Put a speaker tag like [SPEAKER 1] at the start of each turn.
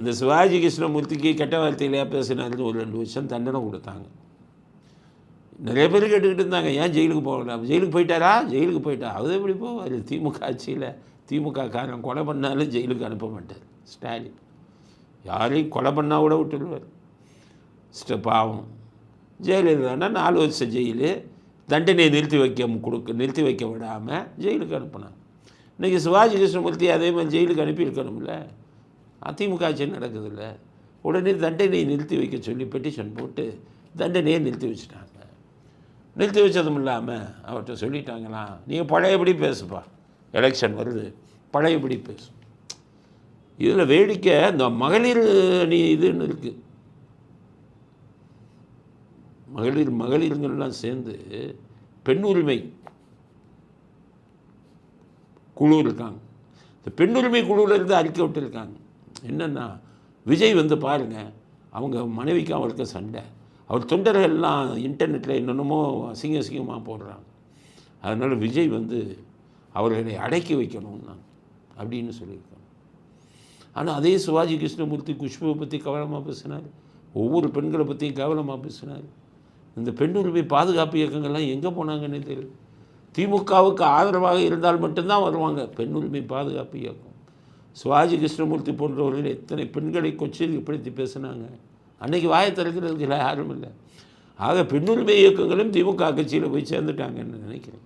[SPEAKER 1] இந்த சிவாஜி கிருஷ்ணமூர்த்திக்கு கெட்ட வார்த்தையிலையா பேசினாருன்னு ஒரு 2 வருஷம் தண்டனை கொடுத்தாங்க. நிறைய பேர் கேட்டுக்கிட்டு இருந்தாங்க, ஏன் ஜெயிலுக்கு போகலாம்? ஜெயிலுக்கு போயிட்டாரா? ஜெயிலுக்கு போயிட்டா அது எப்படி போவார்? திமுக ஆட்சியில் திமுக காரன் கொலை பண்ணாலும் ஜெயிலுக்கு அனுப்ப மாட்டார் ஸ்டாலின். யாரையும் கொலை பண்ணால் கூட விட்டுடுவார். பாவம். ஜெயலலிதானா 4 வருஷம் ஜெயிலு, தண்டனையை நிறுத்தி வைக்க விடாமல் ஜெயிலுக்கு அனுப்பினாங்க. இன்றைக்கி சிவாஜி கிருஷ்ணமூர்த்தி அதே மாதிரி ஜெயிலுக்கு அனுப்பியிருக்கணும்ல. அதிமுக ஆட்சி நடக்குதுல்ல, உடனே தண்டனையை நிறுத்தி வைக்க சொல்லி பெட்டிஷன் போட்டு தண்டனையை நிறுத்தி வச்சுட்டாங்க. நிறுத்தி வச்சதும் இல்லாமல் அவர்கிட்ட சொல்லிட்டாங்களாம், நீங்கள் பழையபடி பேசுப்பா, எலெக்ஷன் வருது, பழையபடி பேசு. இதில் வேடிக்கை, இந்த மகளிர் அணி இதுன்னு இருக்குது, மகளிருங்கள்லாம் சேர்ந்து பெண் உரிமை குழு இருக்காங்க. இந்த பெண் உரிமை குழுவில் இருந்து அறிக்கை விட்டுருக்காங்க. என்னென்னா, விஜய் வந்து பாருங்கள், அவங்க மனைவிக்கு அவருக்கு சண்டை, அவர் தொண்டர்கள் எல்லாம் இன்டர்நெட்டில் என்னென்னமோ அசிங்கமாக போடுறாங்க, அதனால் விஜய் வந்து அவர்களை அடக்கி வைக்கணும்னா அப்படின்னு சொல்லியிருக்காங்க. ஆனால் அதே சிவாஜி கிருஷ்ணமூர்த்தி குஷ்புவை பற்றி கவனமாக பேசினார், ஒவ்வொரு பெண்களை பற்றியும் கவனமாக பேசினார். இந்த பெண் உரிமை பாதுகாப்பு இயக்கங்கள்லாம் எங்கே போனாங்கன்னு தெரியும். திமுகவுக்கு ஆதரவாக இருந்தால் மட்டும்தான் வருவாங்க பெண் உரிமை பாதுகாப்பு இயக்கம். சிவாஜி கிருஷ்ணமூர்த்தி போன்றவர்கள் எத்தனை பெண்களை கொச்சைப்படுத்தி பேசினாங்க. அன்றைக்கி வாயை திறக்கிறதுக்கு யாரும் இல்லை. ஆக பெண்ணுரிமை இயக்கங்களும் திமுக கட்சியில் போய் சேர்ந்துட்டாங்கன்னு நினைக்கிறேன்.